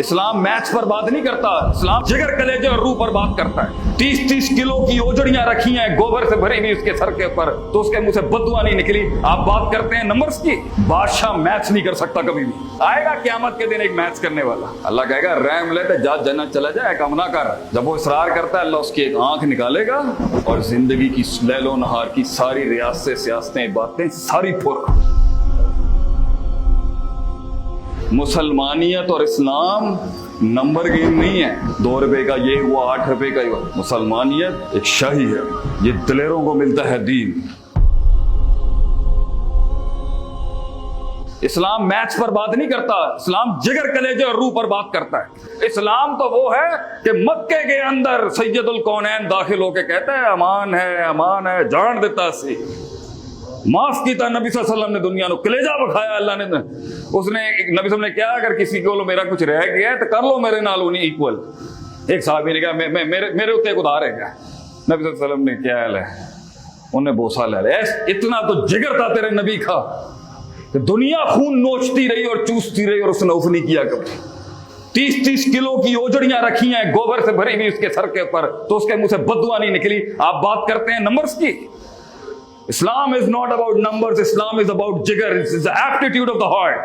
اسلام match پر بات نہیں کرتا، اسلام جگر کلیجے اور روح پر بات کرتا ہے۔ 30-30 کلو کی اوجڑیاں رکھی ہیں گوبر سے بھری ہوئی اس کے سر کے اوپر، تو اس کے منہ سے بددعا نہیں نکلی۔ آپ بات کرتے ہیں نمبرز کی، بادشاہ میچ نہیں کر سکتا کبھی بھی۔ آئے گا قیامت کے دن ایک میچ کرنے والا، اللہ کہے گا رحم لے جا جنت چلا جائے، کام نہ کر۔ جب وہ اصرار کرتا ہے اللہ اس کی ایک آنکھ نکالے گا اور زندگی کی لیل و نہار کی ساری ریاستیں سیاستیں باتیں ساری پھر۔ مسلمانیت اور اسلام نمبر گیم نہیں ہے، 2 روپے کا یہ ہوا 8 روپے کا ہی ہوا۔ مسلمانیت ایک شاہی ہے، یہ دلیروں کو ملتا ہے دین۔ اسلام میچ پر بات نہیں کرتا، اسلام جگر کلیجے اور روح پر بات کرتا ہے۔ اسلام تو وہ ہے کہ مکے کے اندر سید الکونین داخل ہو کے کہتا ہے امان ہے امان ہے، جان دیتا سی معاف کیتا نبی صلی اللہ علیہ وسلم نے دنیا نو، کلیجہ بکھایا اللہ نے۔ اس نے نبی صلی اللہ علیہ وسلم نے کیا اگر کسی کو میرا کچھ رہ گیا ہے تو کر لو میرے نال انہیں ایکول۔ ایک صحابی نے کہا میرے اتنے ادھار ہے کیا؟ نبی صلی اللہ علیہ وسلم نے کیا ہے انہیں بوسا لے لے، اتنا تو جگر تھا تیرے نبی کا کہ دنیا خون نوچتی رہی اور چوستی رہی اور اس نے اف نہیں کیا کبھی۔ 30-30 کلو کی اوجڑیاں رکھی ہیں گوبر سے بھری ہوئی اس کے سر کے اوپر، تو اس کے منہ سے بددعا نہیں نکلی۔ آپ بات کرتے ہیں نمبرز کی، اسلام is not about numbers، Islam is about جگر، it's the aptitude of the heart۔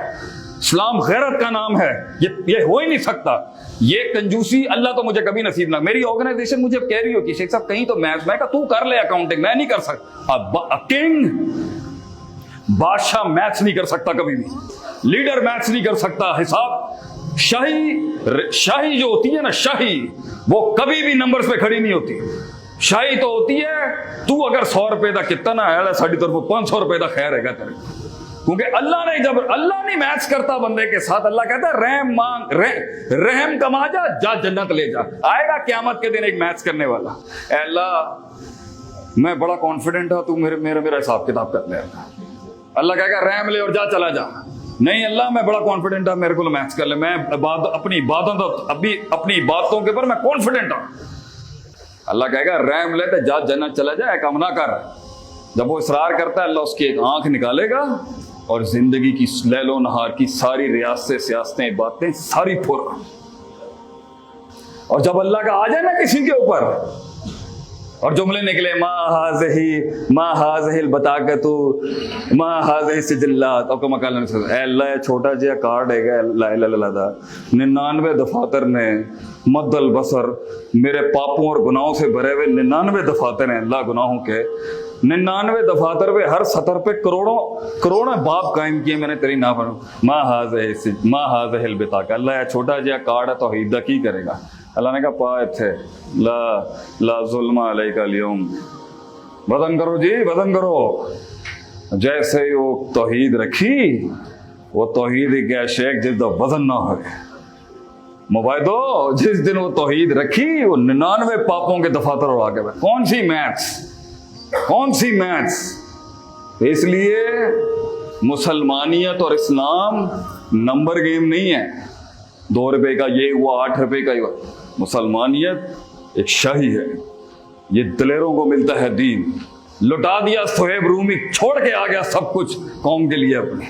اسلام غیرت کا نام ہے، یہ ہو ہی نہیں سکتا۔ یہ کنجوسی اللہ تو مجھے کبھی نصیب نہ۔ میری آرگنائزیشن مجھے کہہ رہی ہو کہ شیخ صاحب کہیں تو میں کہا تو کر لے اکاؤنٹنگ، میں نہیں کر سکتا۔ کنگ بادشاہ میچ نہیں کر سکتا کبھی بھی، لیڈر میچ نہیں کر سکتا۔ حساب شاہی جو ہوتی ہے نا، شاہی وہ کبھی بھی نمبرز پہ کھڑی نہیں ہوتی۔ شاہی تو ہوتی ہے تو اگر 100 روپے کا کتنا ہے ساڑھی طرف 500 روپے کا خیر ہے گا تیرے، کیونکہ اللہ نے جب اللہ نہیں میچ کرتا بندے کے ساتھ، اللہ کہتا ہے رحم مانگ، رحم کما جا جنت لے جا۔ آئے گا قیامت کے دن ایک میچ کرنے والا، اے اللہ میں بڑا کانفیڈنٹ ہوں تو میرا حساب کتاب کر لے۔ اللہ کہے گا رحم لے اور جا چلا جا۔ نہیں اللہ میں بڑا کانفیڈنٹ ہوں، میرے کو میچ کر لے، میں اپنی باتوں کے اوپر میں کانفیڈنٹ ہوں۔ اللہ کہے گا رحم لے تو جا جنت چلا جائے، کام نہ کر۔ جب وہ اصرار کرتا ہے اللہ اس کی ایک آنکھ نکالے گا اور زندگی کی لیل و نہار کی ساری ریاستیں سیاستیں باتیں ساری پھر۔ اور جب اللہ کا آ جائے نا کسی کے اوپر اور جملے نکلے ما ہاذہ البطاقۃ ما ہاذہ السجلات، اور کما قال اے اللہ چھوٹا جہا کارڈ ہے گا لا الہ الا اللہ دا، 99 دفاتر نے مد البصر، میرے پاپوں اور گناہوں سے بھرے ہوئے 99 دفاتر ہیں اللہ گناہوں کے، 99 دفاتر پہ ہر سطر پہ کروڑوں باب قائم کیے میں نے تیری نافرمانی۔ ما ہاذہ البطاقہ، اللہ چھوٹا جہا کارڈ ہے توحید دا کی کرے گا؟ اللہ نے کہا پا اتھے لا ظلم علیک اليوم، وزن کرو جی وزن کرو۔ جیسے ہی وہ توحید رکھی، وہ توحید ہی کیا شیخ جس دا وزن نہ ہوئے مبائدو، جس دن وہ توحید رکھی وہ 99 پاپوں کے دفاتر اور آگے بڑھے۔ کون سی میتھس؟ اس لیے مسلمانیت اور اسلام نمبر گیم نہیں ہے، 2 روپے کا یہ ہوا 8 روپے کا ہی ہوا۔ مسلمانیت ایک شاہی ہے، یہ دلیروں کو ملتا ہے دین۔ لٹا دیا صہیب رومی، چھوڑ کے آ گیا سب کچھ قوم کے لیے اپنے۔